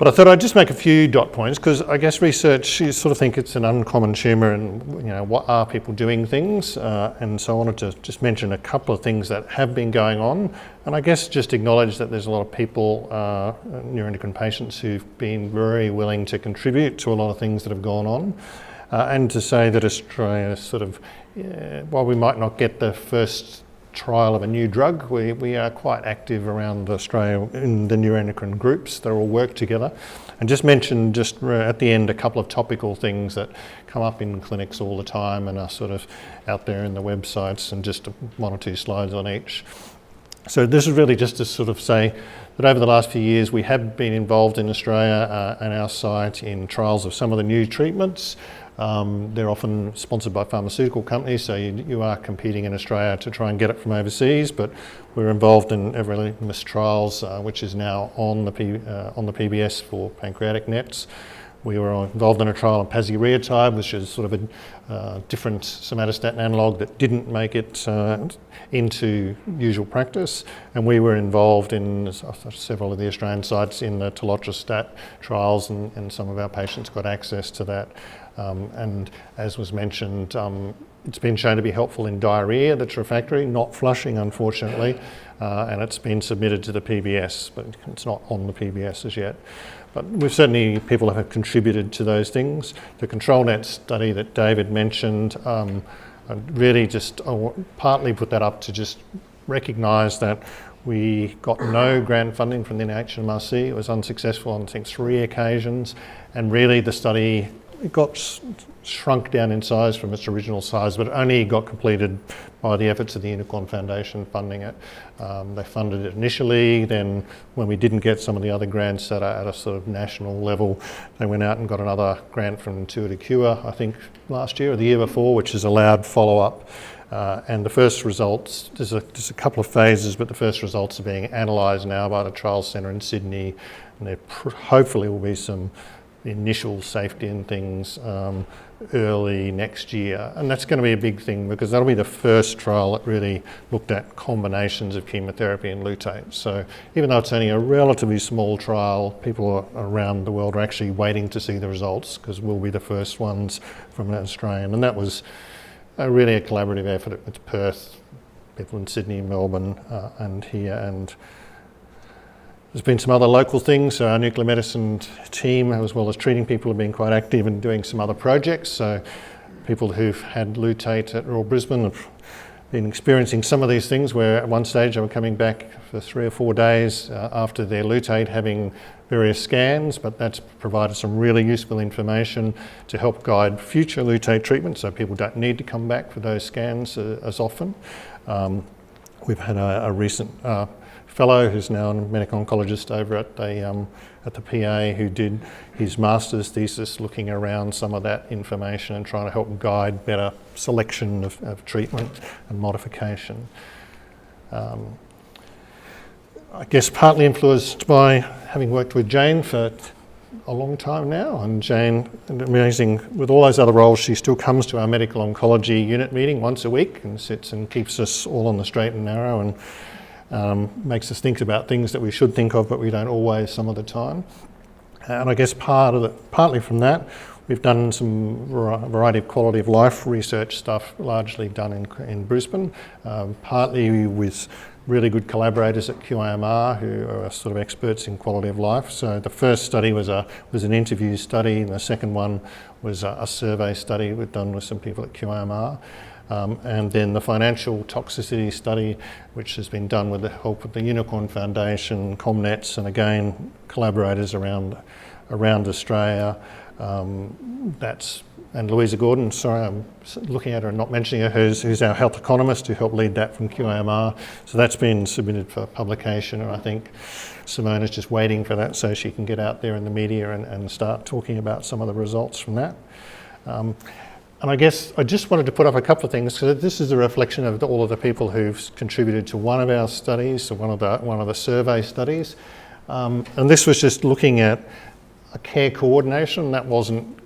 But I thought I'd just make a few dot points, because I guess research, you sort of think it's an uncommon tumour, and what are people doing things, and so I wanted to just mention a couple of things that have been going on, and I guess just acknowledge that there's a lot of people, neuroendocrine patients, who've been very willing to contribute to a lot of things that have gone on, and to say that Australia sort of, while we might not get the first trial of a new drug, we are quite active around Australia in the neuroendocrine groups that all work together. And just mention at the end a couple of topical things that come up in clinics all the time and are sort of out there in the websites, and just one or two slides on each. So this is really just to sort of say that over the last few years we have been involved in Australia and our site in trials of some of the new treatments. They're often sponsored by pharmaceutical companies, so you are competing in Australia to try and get it from overseas, but we're involved in everolimus trials, which is now on the PBS for pancreatic NETs. We were involved in a trial on pasireotide, which is sort of a different somatostatin analogue that didn't make it into usual practice. And we were involved in several of the Australian sites in the telotrestat trials, and some of our patients got access to that. And as was mentioned, it's been shown to be helpful in diarrhoea that's refractory, not flushing unfortunately, and it's been submitted to the PBS, but it's not on the PBS as yet. But we've certainly, people have contributed to those things. The ControlNet study that David mentioned, I really just partly put that up to just recognise that we got no grant funding from the NHMRC. It was unsuccessful on, I think, 3 occasions, and really the study, it got shrunk down in size from its original size, but it only got completed by the efforts of the Unicorn Foundation funding it. They funded it initially, then when we didn't get some of the other grants at a sort of national level, they went out and got another grant from Intuitive Cure, I think last year or the year before, which has allowed follow-up. And the first results, there's a couple of phases, but the first results are being analysed now by the Trials Centre in Sydney, and there hopefully will be some initial safety and things early next year, and that's going to be a big thing, because that'll be the first trial that really looked at combinations of chemotherapy and lutate. So even though it's only a relatively small trial, people around the world are actually waiting to see the results, because we'll be the first ones from an Australian, and that was really a collaborative effort with Perth, people in Sydney, Melbourne, and here, and there's been some other local things. So our nuclear medicine team, as well as treating people, have been quite active in doing some other projects. So people who've had lutate at Royal Brisbane have been experiencing some of these things, where at one stage they were coming back for 3 or 4 days after their lutate, having various scans, but that's provided some really useful information to help guide future lutate treatment, so people don't need to come back for those scans as often. We've had a recent fellow who's now a medical oncologist over at the PA, who did his master's thesis looking around some of that information and trying to help guide better selection of treatment and modification. I guess partly influenced by having worked with Jane for a long time now, and Jane, amazing, with all those other roles, she still comes to our medical oncology unit meeting once a week and sits and keeps us all on the straight and narrow, and makes us think about things that we should think of, but we don't always some of the time. And I guess partly from that, we've done some variety of quality of life research stuff, largely done in Brisbane, partly with really good collaborators at QIMR who are sort of experts in quality of life. So the first study was an interview study, and the second one was a survey study we've done with some people at QIMR. And then the financial toxicity study, which has been done with the help of the Unicorn Foundation, ComNets, and again, collaborators around Australia. And Louisa Gordon, sorry, I'm looking at her and not mentioning her, who's our health economist, who helped lead that from QIMR. So that's been submitted for publication, and I think Simona's just waiting for that so she can get out there in the media and start talking about some of the results from that. And I guess I just wanted to put up a couple of things, because this is a reflection of all of the people who've contributed to one of our studies, so one of the survey studies. And this was just looking at a care coordination. That wasn't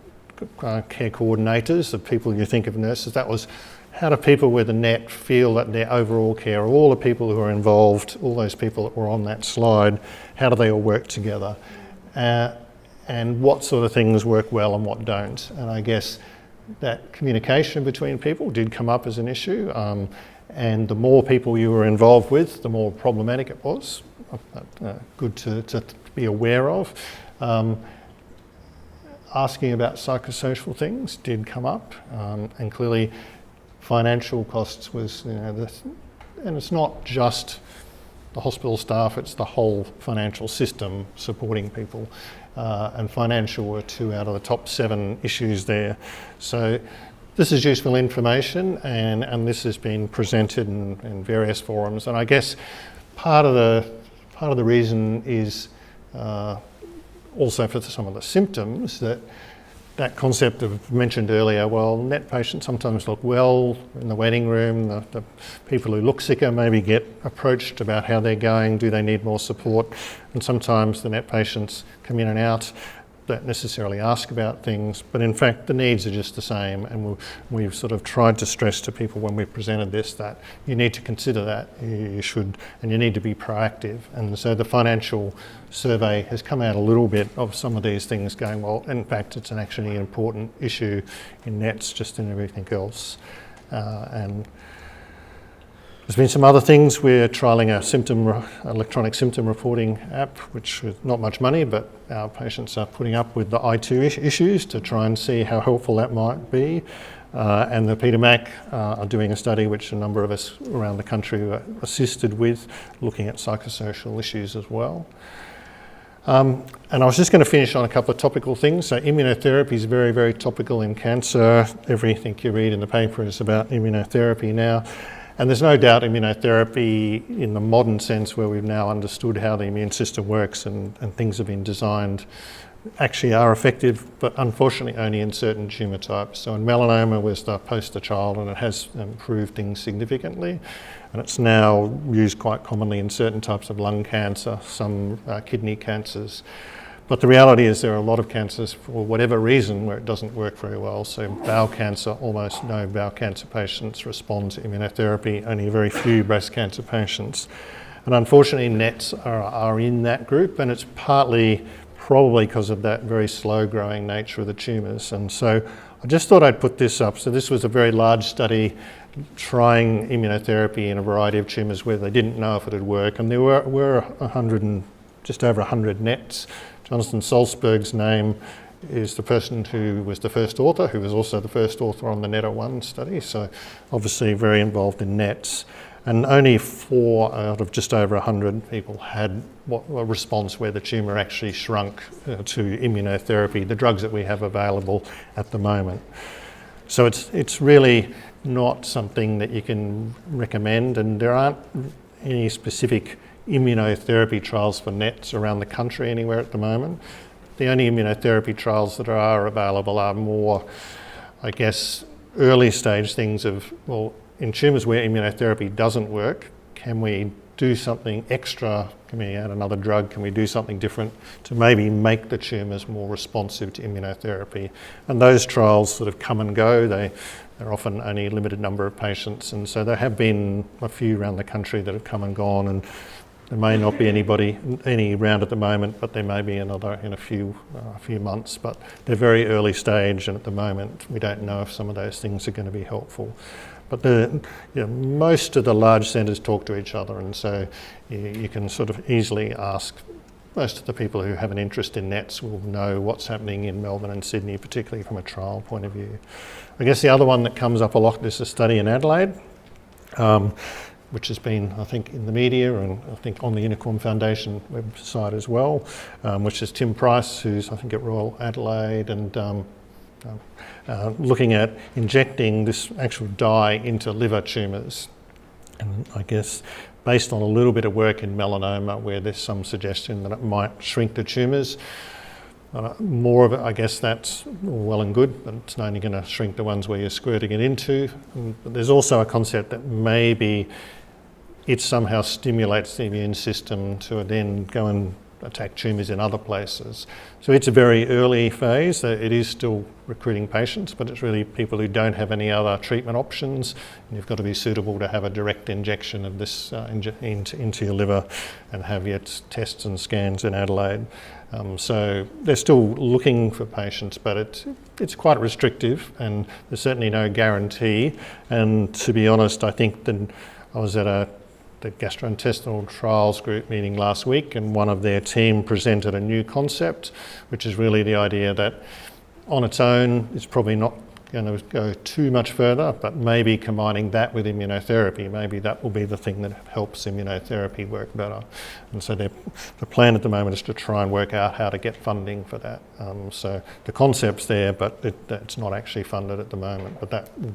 care coordinators, the people you think of nurses. That was, how do people with a NET feel that their overall care, all the people who are involved, all those people that were on that slide, how do they all work together? and what sort of things work well and what don't. And I guess that communication between people did come up as an issue, and the more people you were involved with, the more problematic it was. Good to be aware of. Asking about psychosocial things did come up, and clearly financial costs was, and it's not just the hospital staff, it's the whole financial system supporting people. And financial were 2 out of the top 7 issues there. So this is useful information, and this has been presented in various forums. And I guess part of the reason is also for some of the symptoms, that concept of mentioned earlier, well, NET patients sometimes look well in the waiting room. The people who look sicker maybe get approached about how they're going, do they need more support? And sometimes the NET patients come in and out, don't necessarily ask about things, but in fact the needs are just the same, and we've sort of tried to stress to people when we presented this that you need to consider that, you should, and you need to be proactive. And so the financial survey has come out a little bit of some of these things going, well, in fact it's actually an important issue in NETs just in everything else. And there's been some other things. We're trialling a electronic symptom reporting app, which is not much money, but our patients are putting up with the I2 issues to try and see how helpful that might be. And the Peter Mac are doing a study which a number of us around the country were assisted with, looking at psychosocial issues as well. And I was just going to finish on a couple of topical things. So immunotherapy is very, very topical in cancer. Everything you read in the paper is about immunotherapy now. And there's no doubt immunotherapy in the modern sense, where we've now understood how the immune system works and things have been designed, actually are effective, but unfortunately only in certain tumour types. So in melanoma was the poster child, and it has improved things significantly. And it's now used quite commonly in certain types of lung cancer, some kidney cancers. But the reality is there are a lot of cancers, for whatever reason, where it doesn't work very well. So bowel cancer, almost no bowel cancer patients respond to immunotherapy, only very few breast cancer patients. And unfortunately, NETs are in that group, and it's partly probably because of that very slow growing nature of the tumours. And so I just thought I'd put this up. So this was a very large study trying immunotherapy in a variety of tumours where they didn't know if it would work. And there were just over 100 NETs. Jonathan Salzberg's name is the person who was the first author, who was also the first author on the NET-01 study, so obviously very involved in NETs. And only 4 out of just over 100 people had a response where the tumour actually shrunk to immunotherapy, the drugs that we have available at the moment. So it's really not something that you can recommend, and there aren't any specific immunotherapy trials for NETs around the country anywhere at the moment. The only immunotherapy trials that are available are more, I guess, early stage things of, well, in tumours where immunotherapy doesn't work, can we do something extra? Can we add another drug? Can we do something different to maybe make the tumours more responsive to immunotherapy? And those trials sort of come and go. They're often only a limited number of patients, and so there have been a few around the country that have come and gone, and there may not be any around at the moment, but there may be another in a few months. But they're very early stage, and at the moment we don't know if some of those things are going to be helpful. But most of the large centres talk to each other, and so you can sort of easily ask. Most of the people who have an interest in NETs will know what's happening in Melbourne and Sydney, particularly from a trial point of view. I guess the other one that comes up a lot is a study in Adelaide, which has been, I think, in the media and I think on the Unicorn Foundation website as well, which is Tim Price, who's I think at Royal Adelaide, and looking at injecting this actual dye into liver tumours. And I guess based on a little bit of work in melanoma where there's some suggestion that it might shrink the tumours. More of it, I guess that's well and good, but it's only going to shrink the ones where you're squirting it into. But there's also a concept that maybe it somehow stimulates the immune system to then go and attack tumours in other places. So it's a very early phase. It is still recruiting patients, but it's really people who don't have any other treatment options. And you've got to be suitable to have a direct injection of this into your liver and have your tests and scans in Adelaide. So they're still looking for patients, but it's quite restrictive, and there's certainly no guarantee. And to be honest, I think that I was at the gastrointestinal trials group meeting last week, and one of their team presented a new concept, which is really the idea that on its own it's probably not going to go too much further, but maybe combining that with immunotherapy, maybe that will be the thing that helps immunotherapy work better. And so the plan at the moment is to try and work out how to get funding for that. So the concept's there, but it's not actually funded at the moment, but that will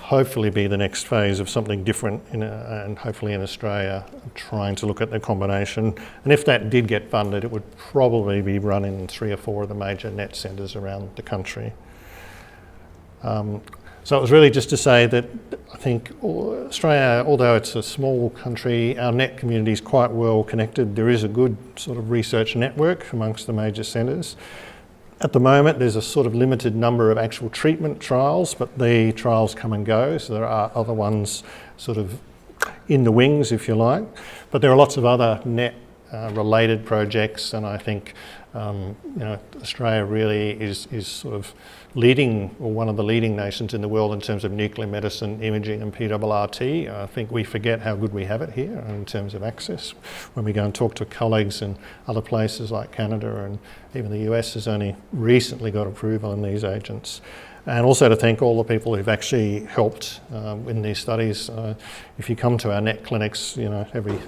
hopefully be the next phase of something different and hopefully in Australia, trying to look at the combination. And if that did get funded, it would probably be run in 3 or 4 of the major NET centres around the country. So it was really just to say that I think Australia, although it's a small country, our NET community is quite well connected. There is a good sort of research network amongst the major centres. At the moment, there's a sort of limited number of actual treatment trials, but the trials come and go, so there are other ones sort of in the wings, if you like. But there are lots of other NET related projects, and I think Australia really is sort of leading, or one of the leading nations in the world in terms of nuclear medicine, imaging and PRRT. I think we forget how good we have it here in terms of access. When we go and talk to colleagues in other places like Canada, and even the US has only recently got approval in these agents. And also to thank all the people who've actually helped in these studies. If you come to our NET clinics, every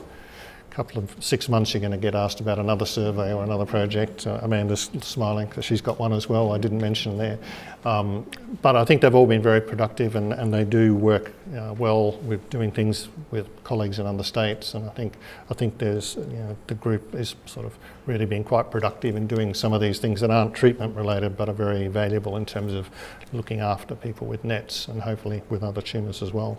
couple of 6 months you're going to get asked about another survey or another project. Amanda's smiling because she's got one as well, I didn't mention there. But I think they've all been very productive, and they do work well with doing things with colleagues in other states, and I think there's the group is sort of really been quite productive in doing some of these things that aren't treatment related but are very valuable in terms of looking after people with NETs and hopefully with other tumours as well.